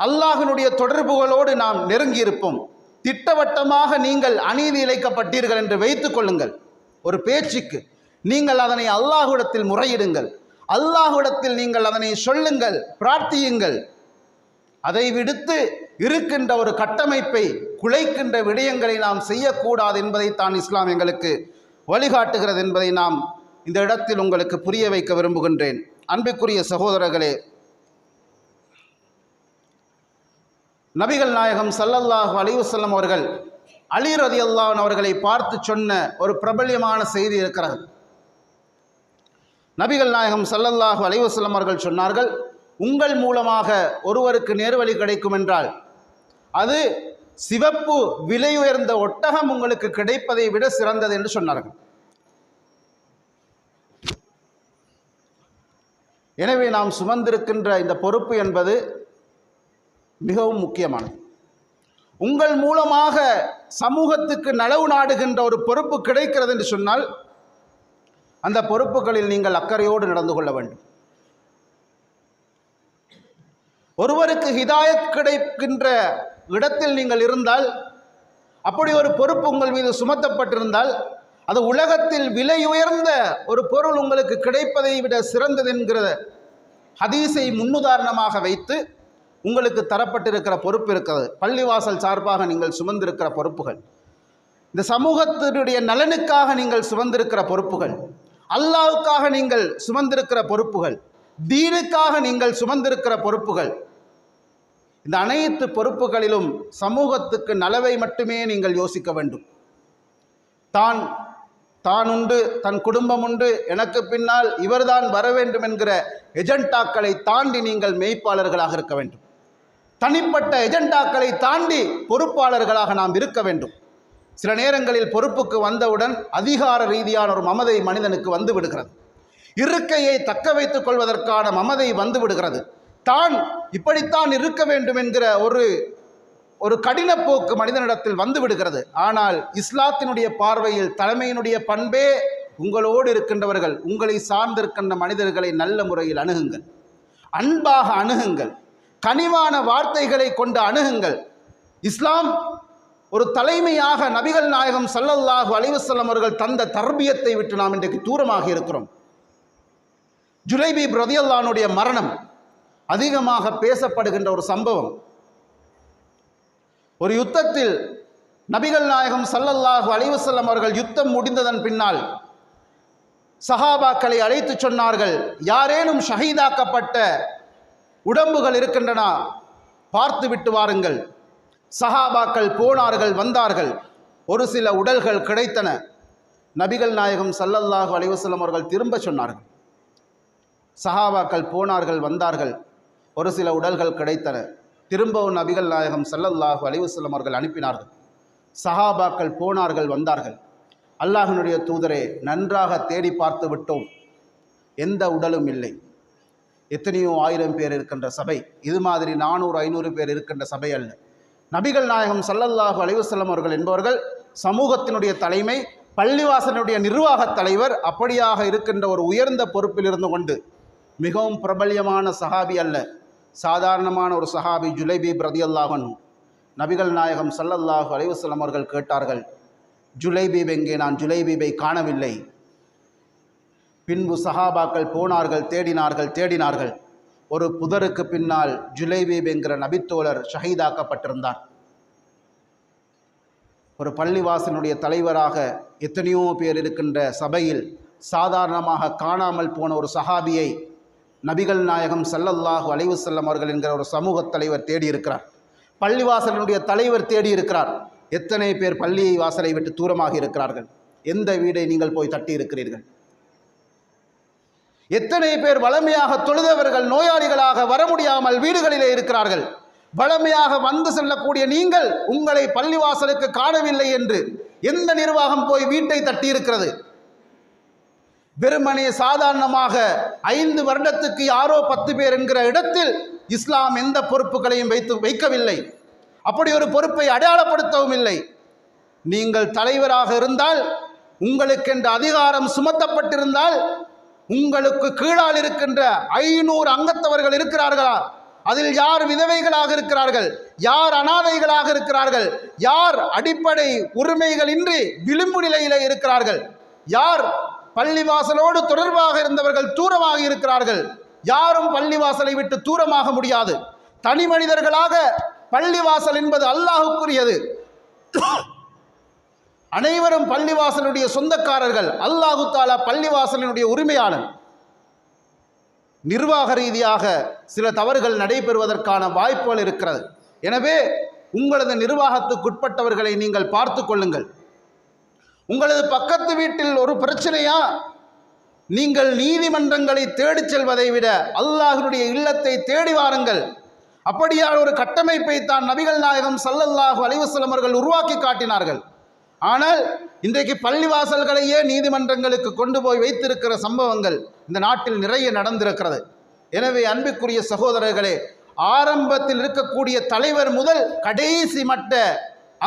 அல்லாஹ்வினுடைய தொடர்புகளோடு நாம் நெருங்கியிருப்போம். திட்டவட்டமாக நீங்கள் அநீதி இழைக்கப்பட்டீர்கள் என்று வைத்துக் கொள்ளுங்கள், ஒரு பேச்சுக்கு நீங்கள் அதனை அல்லாஹ்விடத்தில் முறையிடுங்கள், அல்லாஹ்விடத்தில் நீங்கள் அதனை சொல்லுங்கள், பிரார்த்தியுங்கள். அதை விடுத்து இருக்கின்ற ஒரு கட்டமைப்பை குலைக்கின்ற விடயங்களை நாம் செய்யக்கூடாது என்பதைத்தான் இஸ்லாம் எங்களுக்கு வழிகாட்டுகிறது என்பதை நாம் இந்த இடத்தில் உங்களுக்கு புரிய வைக்க விரும்புகின்றேன். அன்பிற்குரிய சகோதரர்களே, நபிகள் நாயகம் ஸல்லல்லாஹு அலைஹி வஸல்லம் அவர்கள் அலி ரலியல்லாஹு அன்ஹு அவர்களை பார்த்து சொன்ன ஒரு பிரபல்யமான செய்தி இருக்கிறது. நபிகள் நாயகம் ஸல்லல்லாஹு அலைஹி வஸல்லம் அவர்கள் சொன்னார்கள், உங்கள் மூலமாக ஒருவருக்கு நேர்வழி கிடைக்கும் என்றால் அது சிவப்பு விலை உயர்ந்த ஒட்டகம் உங்களுக்கு கிடைப்பதை விட சிறந்தது என்று சொன்னார்கள். எனவே நாம் சுமந்திருக்கின்ற இந்த பொறுப்பு என்பது மிகவும் முக்கியமானது. உங்கள் மூலமாக சமூகத்துக்கு நலவு நாடுகின்ற ஒரு பொறுப்பு கிடைக்கிறது என்று சொன்னால் அந்த பொறுப்புகளில் நீங்கள் அக்கறையோடு நடந்து கொள்ள வேண்டும். ஒருவருக்கு ஹிதாயத் கிடைக்கின்ற இடத்தில் நீங்கள் இருந்தால், அப்படி ஒரு பொறுப்பு உங்கள் மீது சுமத்தப்பட்டிருந்தால், அது உலகத்தில் விலை உயர்ந்த ஒரு பொருள் உங்களுக்கு கிடைப்பதை விட சிறந்தது என்கிற ஹதீஸை முன்னுதாரணமாக வைத்து உங்களுக்கு தரப்பட்டிருக்கிற பொறுப்பு இருக்கிறது. பள்ளிவாசல் சார்பாக நீங்கள் சுமந்திருக்கிற பொறுப்புகள், இந்த சமூகத்தினுடைய நலனுக்காக நீங்கள் சுமந்திருக்கிற பொறுப்புகள், அல்லாஹ்வுக்காக நீங்கள் சுமந்திருக்கிற பொறுப்புகள், தீனுக்காக நீங்கள் சுமந்திருக்கிற பொறுப்புகள், இந்த அனைத்து பொறுப்புகளிலும் சமூகத்துக்கு நலவை மட்டுமே நீங்கள் யோசிக்க வேண்டும். தான் உண்டு, தன் குடும்பம் உண்டு, எனக்கு பின்னால் இவர்தான் வர வேண்டும் என்கிற எஜெண்டாக்களை தாண்டி நீங்கள் மெய்ப்பாளர்களாக இருக்க வேண்டும். தனிப்பட்ட எஜெண்டாக்களை தாண்டி பொறுப்பாளர்களாக நாம் இருக்க வேண்டும். சில நேரங்களில் பொறுப்புக்கு வந்தவுடன் அதிகார ரீதியான ஒரு மமதை மனிதனுக்கு வந்து விடுகிறது. இருக்கையை தக்க வைத்துக் கொள்வதற்கான மமதை வந்து விடுகிறது. தான் இப்படித்தான் இருக்க வேண்டும் என்கிற ஒரு கடினப்போக்கு மனிதனிடத்தில் வந்து விடுகிறது. ஆனால் இஸ்லாத்தினுடைய பார்வையில் தலைமையினுடைய பண்பே உங்களோடு இருக்கின்றவர்கள், உங்களை சார்ந்திருக்கின்ற மனிதர்களை நல்ல முறையில் அணுகுங்கள், அன்பாக அணுகுங்கள், கனிவான வார்த்தைகளை கொண்டு அணுகுங்கள். இஸ்லாம் ஒரு தலைமையாக நபிகள் நாயகம் ஸல்லல்லாஹு அலைஹி வஸல்லம் அவர்கள் தந்த தர்பியத்தை விட்டு நாம் இன்றைக்கு தூரமாக இருக்கிறோம். ஜுலைபீப் ரலியல்லாஹு அன்ஹுடைய மரணம் அதிகமாக பேசப்படுகின்ற ஒரு சம்பவம். ஒரு யுத்தத்தில் நபிகள் நாயகம் ஸல்லல்லாஹு அலைஹி வஸல்லம் அவர்கள் யுத்தம் முடிந்ததன் பின்னால் சஹாபாக்களை அழைத்து சொன்னார்கள், யாரேனும் ஷஹீதாக்கப்பட்ட உடம்புகள் இருக்கின்றன, பார்த்து விட்டு வாருங்கள். சஹாபாக்கள் போனார்கள், வந்தார்கள். ஒரு சில உடல்கள் கிடைத்தன. நபிகள் நாயகம் ஸல்லல்லாஹு அலைஹி வஸல்லம் அவர்கள் திரும்ப சொன்னார்கள். சஹாபாக்கள் போனார்கள், வந்தார்கள். ஒரு சில உடல்கள் கிடைத்தன. திரும்பவும் நபிகள் நாயகம் ஸல்லல்லாஹு அலைஹி வஸல்லம் அவர்கள் அனுப்பினார்கள். சஹாபாக்கள் போனார்கள், வந்தார்கள். அல்லாஹ்வினுடைய தூதரே, நன்றாக தேடி பார்த்து விட்டோம், எந்த உடலும் இல்லை. எத்தனையோ ஆயிரம் பேர் இருக்கின்ற சபை, இது மாதிரி 400-500 பேர் இருக்கின்ற சபை அல்ல. நபிகள் நாயகம் ஸல்லல்லாஹு அலைஹி வஸல்லம் அவர்கள் என்பவர்கள் சமூகத்தினுடைய தலைமை, பள்ளிவாசனுடைய நிர்வாகத் தலைவர். அப்படியாக இருக்கின்ற ஒரு உயர்ந்த பொறுப்பில் இருந்து கொண்டு மிகவும் பிரபல்யமான சஹாபி அல்ல, சாதாரணமான ஒரு சஹாபி ஜுலைபீப் ரலியல்லாஹு அன்ஹு. நபிகள் நாயகம் ஸல்லல்லாஹு அலைஹி வஸல்லம் அவர்கள் கேட்டார்கள், ஜுலைபீப் எங்கே? நான் ஜுலைபீபை காணவில்லை. பின்பு சஹாபாக்கள் போனார்கள், தேடினார்கள். ஒரு புதருக்கு பின்னால் ஜுலைபீப் என்கிற நபித்தோழர் ஷஹீதாக்கப்பட்டிருந்தார். ஒரு பள்ளிவாசலுடைய தலைவராக எத்தனையோ பேர் இருக்கின்ற சபையில் சாதாரணமாக காணாமல் போன ஒரு சஹாபியை நபிகள் நாயகம் ஸல்லல்லாஹு அலைஹி வஸல்லம் அவர்கள் என்கிற ஒரு சமூக தலைவர் தேடி இருக்கிறார். பள்ளிவாசலினுடைய தலைவர் தேடி இருக்கிறார். எத்தனை பேர் பள்ளி வாசலை விட்டு தூரமாக இருக்கிறார்கள்? எந்த வீடை நீங்கள் போய் தட்டி இருக்கிறீர்கள்? எத்தனை பேர் வளமையாக தொழுதவர்கள் நோயாளிகளாக வர முடியாமல் வீடுகளிலே இருக்கிறார்கள்? வளமையாக வந்து செல்லக்கூடிய நீங்கள் உங்களை பள்ளிவாசலுக்கு காணவில்லை என்று எந்த நிர்வாகம் போய் வீட்டை தட்டி இருக்கிறது? வெறுமனே சாதாரணமாக 5 வருடத்துக்கு யாரோ 10 பேர் என்கிற இடத்தில் இஸ்லாம் எந்த பொறுப்புகளையும் வைக்கவில்லை. அப்படி ஒரு பொறுப்பை அடையாளப்படுத்தவும் இல்லை. நீங்கள் தலைவராக இருந்தால், உங்களுக்கென்ற அதிகாரம் சுமத்தப்பட்டிருந்தால், உங்களுக்கு கீழால் இருக்கின்ற 500 அங்கத்தவர்கள் இருக்கிறார்களா? அதில் யார் விதவைகளாக இருக்கிறார்கள்? யார் அனாதைகளாக இருக்கிறார்கள்? யார் அடிப்படை உரிமைகள் இன்றி விளிம்பு நிலையிலே இருக்கிறார்கள்? யார் பள்ளிவாசலோடு தொடர்பாக இருந்தவர்கள் தூரமாக இருக்கிறார்கள்? யாரும் பள்ளிவாசலை விட்டு தூரமாக முடியாது. தனி மனிதர்களாக பள்ளிவாசல் என்பது அல்லாஹுக்குரியது. அனைவரும் பள்ளிவாசலுடைய சொந்தக்காரர்கள். அல்லாஹு தஆலா பள்ளிவாசலினுடைய உரிமையாளன். நிர்வாக ரீதியாக சில தவறுகள் நடைபெறுவதற்கான வாய்ப்புகள் இருக்கிறது. எனவே உங்களது நிர்வாகத்துக்குட்பட்டவர்களை நீங்கள் பார்த்து கொள்ளுங்கள். உங்களது பக்கத்து வீட்டில் ஒரு பிரச்சனையா, நீங்கள் நீதிமன்றங்களை தேடிச் செல்வதை விட அல்லாஹ்வுடைய இல்லத்தை தேடி வாருங்கள். அப்படியான ஒரு கட்டமைப்பை தான் நபிகள் நாயகம் ஸல்லல்லாஹு அலைஹி வஸல்லம் அவர்கள் உருவாக்கி காட்டினார்கள். ஆனால் இன்றைக்கு பள்ளிவாசல்களையே நீதிமன்றங்களுக்கு கொண்டு போய் வைத்திருக்கிற சம்பவங்கள் இந்த நாட்டில் நிறைய நடந்திருக்கிறது. எனவே அன்பிற்குரிய சகோதரர்களே, ஆரம்பத்தில் இருக்கக்கூடிய தலைவர் முதல் கடைசி மட்ட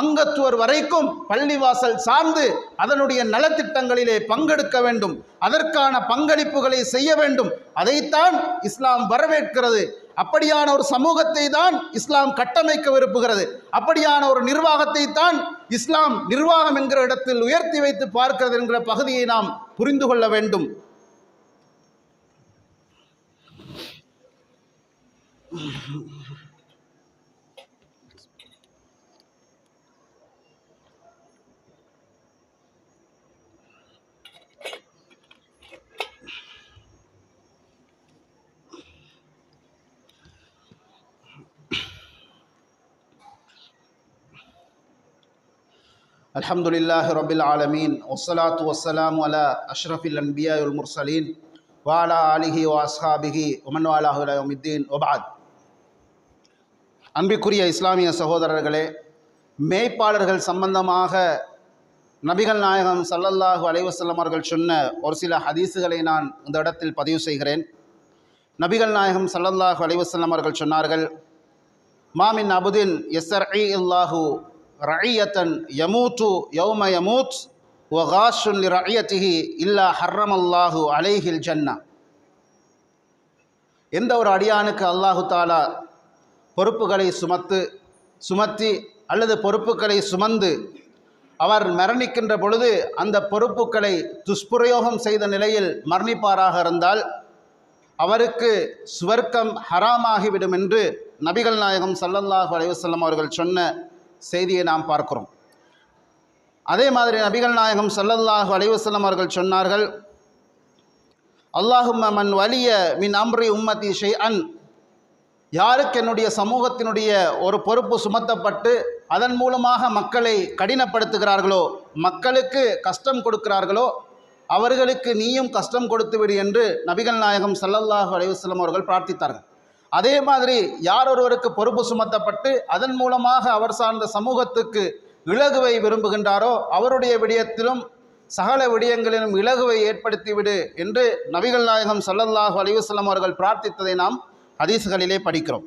அங்கத்துவர் வரைக்கும் பள்ளிவாசல் சார்ந்து அதனுடைய நலத்திட்டங்களிலே பங்கெடுக்க வேண்டும். அதற்கான பங்களிப்புகளை செய்ய வேண்டும். அதைத்தான் இஸ்லாம் வரவேற்கிறது. அப்படியான ஒரு சமூகத்தை தான் இஸ்லாம் கட்டமைக்க விரும்புகிறது. அப்படியான ஒரு நிர்வாகத்தை தான் இஸ்லாம் நிர்வாகம் என்கிற இடத்தில் உயர்த்தி வைத்து பார்க்கிறது என்கிற பகுதியை நாம் புரிந்து கொள்ள வேண்டும். அல்ஹம்துலில்லாஹி ரப்பில் ஆலமீன் வஸ்ஸலாத்து வஸ்ஸலாமு அலா அஷ்ரஃபில் அன்பியா வல் முர்சலீன் வ அலா ஆலிஹி வ அஸ்ஹாபிஹி வ மன் வாலாஹு இலா யௌமித்தீன் வ பஅத். அன்பிற்குரிய இஸ்லாமிய சகோதரர்களே, மேய்ப்பாளர்கள் சம்பந்தமாக நபிகள் நாயகம் ஸல்லல்லாஹு அலைஹி வஸல்லம் அவர்கள் சொன்ன ஒரு சில ஹதீஸுகளை நான் இந்த இடத்தில் பதிவு செய்கிறேன். நபிகள் நாயகம் ஸல்லல்லாஹு அலைஹி வஸல்லம் அவர்கள் சொன்னார்கள், மாமின் அபுதின் யஸ்ரஇ அல்லாஹு ரஇயத்தன் யமூத்து யௌம யமூத் வ காஷுன் லிரஇயத்திஹி இல்லா ஹர்ரமல்லாஹு அலைஹில் ஜன்னா. எந்த ஒரு அடியானுக்கு அல்லாஹு தஆலா பொறுப்புகளை சுமத்தி அல்லது பொறுப்புகளை சுமந்து அவர் மரணிக்கின்ற பொழுது அந்த பொறுப்புகளை துஷ்பிரயோகம் செய்த நிலையில் மரணிப்பாராக இருந்தால் அவருக்கு சுவர்க்கம் ஹராமாகிவிடும் என்று நபிகள் நாயகம் ஸல்லல்லாஹு அலைஹி வஸல்லம் அவர்கள் சொன்ன செய்தியை நாம் பார்க்கிறோம். அதே மாதிரி நபிகள் நாயகம் ஸல்லல்லாஹு அலைஹி வஸல்லம் அவர்கள் சொன்னார்கள், அல்லாஹும்ம மன் வலிய மின் அம்ரி உம்மதி ஷைஅன், யாருக்கு என்னுடைய சமூகத்தினுடைய ஒரு பொறுப்பு சுமத்தப்பட்டு அதன் மூலமாக மக்களை கடினப்படுத்துகிறார்களோ, மக்களுக்கு கஷ்டம் கொடுக்கிறார்களோ, அவர்களுக்கு நீயும் கஷ்டம் கொடுத்துவிடு என்று நபிகள் நாயகம் ஸல்லல்லாஹு அலைஹி வஸல்லம் அவர்கள் பிரார்த்தித்தார்கள். அதே மாதிரி யார் ஒருவருக்கு பொறுப்பு சுமத்தப்பட்டு அதன் மூலமாக அவர் சார்ந்த சமூகத்துக்கு இலகுவை விரும்புகின்றாரோ அவருடைய விடயத்திலும் சகல விடயங்களிலும் இலகுவை ஏற்படுத்திவிடு என்று நபிகள் நாயகம் ஸல்லல்லாஹு அலைஹி வஸல்லம் அவர்கள் பிரார்த்தித்ததை நாம் ஹதீஸ்களிலே படிக்கிறோம்.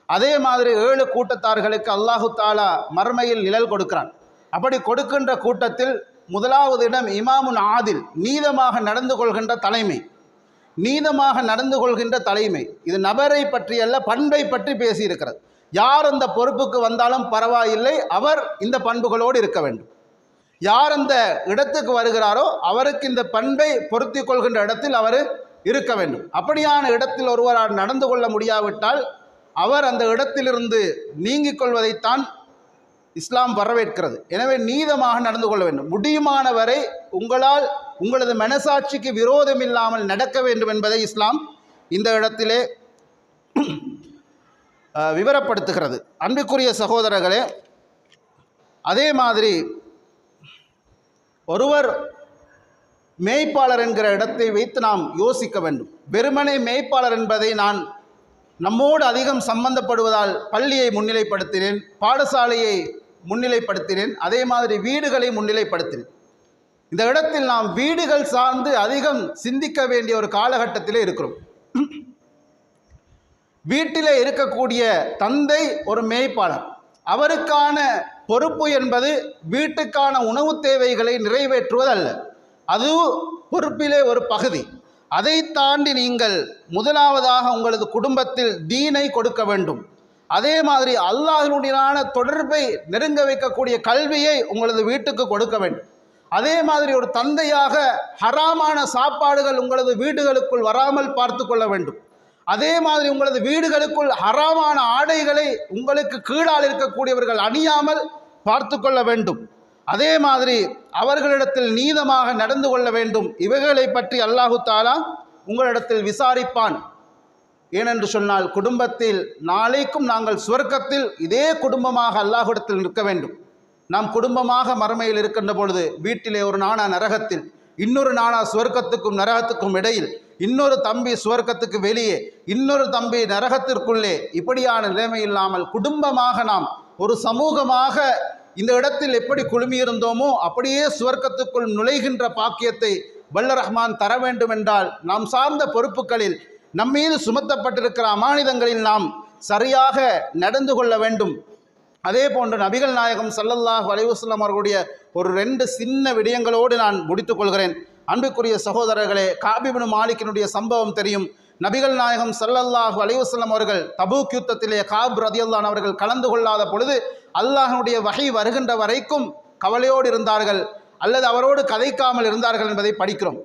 அதே மாதிரி 7 கூட்டத்தார்களுக்கு அல்லாஹு தஆலா மர்மையில் நிழல் கொடுக்கிறான். அப்படி கொடுக்கின்ற கூட்டத்தில் முதலாவது இடம் இமாமுன் ஆதில், நீதமாக நடந்து கொள்கின்ற தலைமை. நீதமாக நடந்து கொள்கின்ற தலைமை இது நபரை பற்றி அல்ல, பண்பை பற்றி பேசியிருக்கிறது. யார் அந்த பொறுப்புக்கு வந்தாலும் பரவாயில்லை, அவர் இந்த பண்புகளோடு இருக்க வேண்டும். யார் அந்த இடத்துக்கு வருகிறாரோ அவருக்கு இந்த பண்பை பொருத்தி கொள்கின்ற இடத்தில் அவர் இருக்க வேண்டும். அப்படியான இடத்தில் ஒருவரால் நடந்து கொள்ள முடியாவிட்டால் அவர் அந்த இடத்திலிருந்து நீங்கிக் கொள்வதைத்தான் இஸ்லாம் வரவேற்கிறது. எனவே நீதமாக நடந்து கொள்ள வேண்டும். முடியுமான வரை உங்களால் உங்களது மனசாட்சிக்கு விரோதம் இல்லாமல் நடக்க வேண்டும் என்பதை இஸ்லாம் இந்த இடத்திலே விவரப்படுத்துகிறது. அன்புக்குரிய சகோதரர்களே, அதே மாதிரி ஒருவர் மேய்ப்பாளர் என்கிற இடத்தை வைத்து நாம் யோசிக்க வேண்டும். வெறுமனே மேய்ப்பாளர் என்பதை நான் நம்மோடு அதிகம் சம்பந்தப்படுவதால் பள்ளியை முன்னிலைப்படுத்தினேன், பாடசாலையை முன்னிலைப்படுத்தினேன், அதே மாதிரி வீடுகளை முன்னிலைப்படுத்தினேன். இந்த இடத்தில் நாம் வீடுகள் சார்ந்து அதிகம் சிந்திக்க வேண்டிய ஒரு காலகட்டத்திலே இருக்கிறோம். வீட்டிலே இருக்கக்கூடிய தந்தை ஒரு மேய்ப்பாளர். அவருக்கான பொறுப்பு என்பது வீட்டுக்கான உணவு தேவைகளை நிறைவேற்றுவதல்ல, அது பொறுப்பிலே ஒரு பகுதி. அதை தாண்டி நீங்கள் முதலாவதாக உங்களது குடும்பத்தில் தீனை கொடுக்க வேண்டும். அதே மாதிரி அல்லாஹ்வுடனான தொடர்பை நெருங்க வைக்கக்கூடிய கல்வியை உங்களது வீட்டுக்கு கொடுக்க வேண்டும். அதே மாதிரி ஒரு தந்தையாக ஹராமான சாப்பாடுகள் உங்களது வீடுகளுக்குள் வராமல் பார்த்து கொள்ள வேண்டும். அதே மாதிரி உங்களது வீடுகளுக்குள் ஹராமான ஆடைகளை உங்களுக்கு கீழால் இருக்கக்கூடியவர்கள் அணியாமல் பார்த்து கொள்ள வேண்டும். அதே மாதிரி அவர்களிடத்தில் நீதமாக நடந்து கொள்ள வேண்டும். இவைகளை பற்றி அல்லாஹு தாலா உங்களிடத்தில் விசாரிப்பான். ஏனென்று சொன்னால் குடும்பத்தில் நாளைக்கும் நாங்கள் சுவர்க்கத்தில் இதே குடும்பமாக அல்லாஹ்விடத்தில் நிற்க வேண்டும். நாம் குடும்பமாக மறுமையில் இருக்கின்ற பொழுது வீட்டிலே ஒரு நானா நரகத்தில், இன்னொரு நானா சுவர்க்கத்துக்கும் நரகத்துக்கும் இடையில், இன்னொரு தம்பி சுவர்க்கத்துக்கு வெளியே, இன்னொரு தம்பி நரகத்திற்குள்ளே, இப்படியான நிலைமை இல்லாமல் குடும்பமாக நாம் ஒரு சமூகமாக இந்த இடத்தில் எப்படி குழுமியிருந்தோமோ அப்படியே சுவர்க்கத்துக்குள் நுழைகின்ற பாக்கியத்தை வல்ல ரஹ்மான் தர வேண்டும் என்றால் நாம் சார்ந்த பொறுப்புகளில் நம்மீது சுமத்தப்பட்டிருக்கிற அமானிதங்களில் நாம் சரியாக நடந்து கொள்ள வேண்டும். அதே போன்று நபிகள் நாயகம் ஸல்லல்லாஹு அலைஹி வஸல்லம் அவர்களுடைய ஒரு 2 சின்ன விடயங்களோடு நான் முடித்துக் கொள்கிறேன். அன்புக்குரிய சகோதரர்களே, காப் இப்னு மாலிக்கினுடைய சம்பவம் தெரியும். நபிகள் நாயகம் ஸல்லல்லாஹு அலைஹி வஸல்லம் அவர்கள் தபூக் யுத்தத்திலே காப் ரலியல்லாஹு அன்ஹு அவர்கள் கலந்து கொள்ளாத பொழுது அல்லாஹ்வுடைய வஹி வருகின்ற வரைக்கும் கவலையோடு இருந்தார்கள், அல்லது அவரோடு கதைக்காமல் இருந்தார்கள் என்பதை படிக்கிறோம்.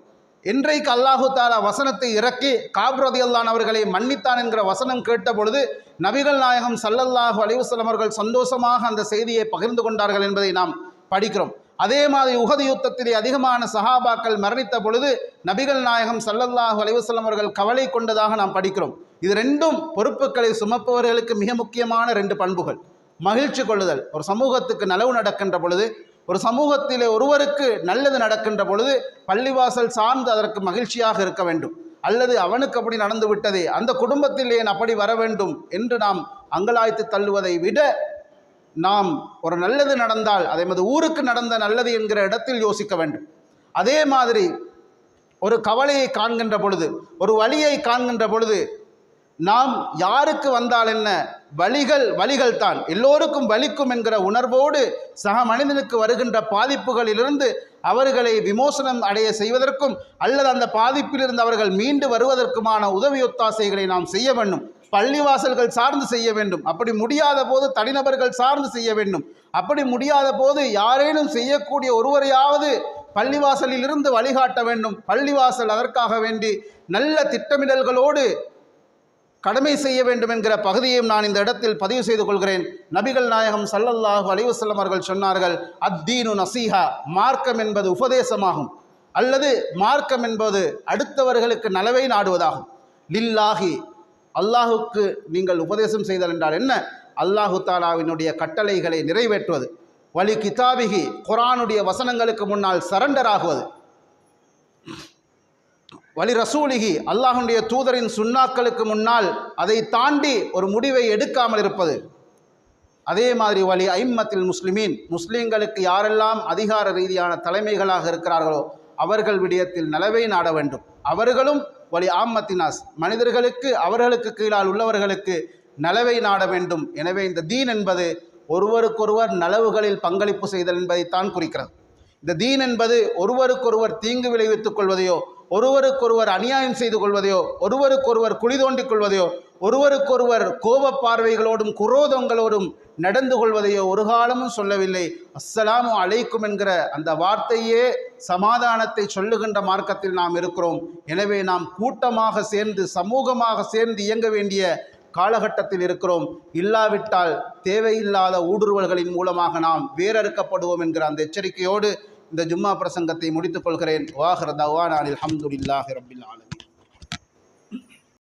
இன்றைக்கு அல்லாஹு தாலா வசனத்தை இறக்கி காப் ரலியல்லாஹு அன்ஹு அவர்களை மன்னித்தான் என்கிற வசனம் கேட்ட பொழுது நபிகள் நாயகம் ஸல்லல்லாஹு அலைஹி வஸல்லம் அவர்கள் சந்தோஷமாக அந்த செய்தியை பகிர்ந்து கொண்டார்கள் என்பதை நாம் படிக்கிறோம். அதே மாதிரி உஹது யுத்தத்திலே அதிகமான சஹாபாக்கள் மரணித்த பொழுது நபிகள் நாயகம் ஸல்லல்லாஹு அலைஹி வஸல்லம் அவர்கள் கவலை கொண்டதாக நாம் படிக்கிறோம். இது 2ம் பொறுப்புகளை சுமப்பவர்களுக்கு மிக முக்கியமான 2 பண்புகள். மகிழ்ச்சி கொள்ளுதல். ஒரு சமூகத்துக்கு நலவு நடக்கின்ற பொழுது, ஒரு சமூகத்திலே ஒருவருக்கு நல்லது நடக்கின்ற பொழுது பள்ளிவாசல் சார்ந்து அதற்கு மகிழ்ச்சியாக இருக்க வேண்டும். அல்லது அவனுக்கு அப்படி நடந்து விட்டதே, அந்த குடும்பத்தில் ஏன் அப்படி வர வேண்டும் என்று நாம் அங்கலாய்த்து தள்ளுவதை விட, நாம் ஒரு நல்லது நடந்தால் அதை எமது ஊருக்கு நடந்த நல்லது என்கிற இடத்தில் யோசிக்க வேண்டும். அதே மாதிரி ஒரு கவலையை காண்கின்ற பொழுது, ஒரு வலியை காண்கின்ற பொழுது, நாம் யாருக்கு வந்தால் என்ன, வலிகள் தான் எல்லோருக்கும் வலிக்கும் என்கிற உணர்வோடு சக மனிதனுக்கு வருகின்ற பாதிப்புகளிலிருந்து அவர்களை விமோசனம் அடைய செய்வதற்கும் அல்லது அந்த பாதிப்பிலிருந்து அவர்கள் மீண்டு வருவதற்குமான உதவி ஒத்தாசைகளை நாம் செய்ய வேண்டும். பள்ளிவாசல்கள் சார்ந்து செய்ய வேண்டும். அப்படி முடியாத போது தனிநபர்கள் சார்ந்து செய்ய வேண்டும். அப்படி முடியாத போது யாரேனும் செய்யக்கூடிய ஒருவரையாவது பள்ளிவாசலில் இருந்து வழிகாட்ட வேண்டும். பள்ளிவாசல் அதற்காக வேண்டி நல்ல திட்டமிடல்களோடு கடமை செய்ய வேண்டும் என்கிற பகுதியையும் நான் இந்த இடத்தில் பதிவு செய்து கொள்கிறேன். நபிகள் நாயகம் ஸல்லல்லாஹு அலைஹி வஸல்லம் அவர்கள் சொன்னார்கள், அத்தீனு நசீஹா, மார்க்கம் என்பது உபதேசமாகும், அல்லது மார்க்கம் என்பது அடுத்தவர்களுக்கு நலவை நாடுவதாகும். லில்லாஹி, அல்லாஹுக்கு நீங்கள் உபதேசம் செய்தல் என்றால் என்ன? அல்லாஹு தாலாவினுடைய கட்டளைகளை நிறைவேற்றுவது. வலி கிதாபிகி, குர்ஆனுடைய வசனங்களுக்கு முன்னால் சரண்டர் ஆகுவது. வலி ரசூலிகி, அல்லாஹுடைய தூதரின் சுன்னாக்களுக்கு முன்னால் அதை தாண்டி ஒரு முடிவை எடுக்காமல் இருப்பது. அதே மாதிரி வலி ஐம்மத்தில் முஸ்லிமீன், முஸ்லீம்களுக்கு யாரெல்லாம் அதிகார ரீதியான தலைமைகளாக இருக்கிறார்களோ அவர்கள் விடயத்தில் நலவை நாட வேண்டும். அவர்களும் வலி ஆம்மத்தினாஸ், மனிதர்களுக்கு அவர்களுக்கு கீழால் உள்ளவர்களுக்கு நலவை நாட வேண்டும். எனவே இந்த தீன் என்பது ஒருவருக்கொருவர் நலவுகளில் பங்களிப்பு செய்தல் என்பதைத்தான் குறிக்கிறது. இந்த தீன் என்பது ஒருவருக்கொருவர் தீங்கு விளைவித்துக் கொள்வதையோ, ஒருவருக்கொருவர் அநியாயம் செய்து கொள்வதையோ, ஒருவருக்கொருவர் குழி தோண்டிக் கொள்வதையோ, ஒருவருக்கொருவர் கோப பார்வைகளோடும் குரோதங்களோடும் நடந்து கொள்வதையோ ஒரு காலமும் சொல்லவில்லை. அஸ்ஸலாமு அலைக்கும் என்கிற அந்த வார்த்தையே சமாதானத்தை சொல்லுகின்ற மார்க்கத்தில் நாம் இருக்கிறோம். எனவே நாம் கூட்டமாக சேர்ந்து சமூகமாக சேர்ந்து இயங்க வேண்டிய காலகட்டத்தில் இருக்கிறோம். இல்லாவிட்டால் தேவையில்லாத ஊடுருவல்களின் மூலமாக நாம் வேறறுக்கப்படுவோம் என்கிற அந்த எச்சரிக்கையோடு இந்த ஜும்மா பிரசங்கத்தை முடித்துக் கொள்கிறேன். வாஹிர் தஅவானா அல்ஹம்துலில்லாஹி ரப்பில் ஆலமீன்.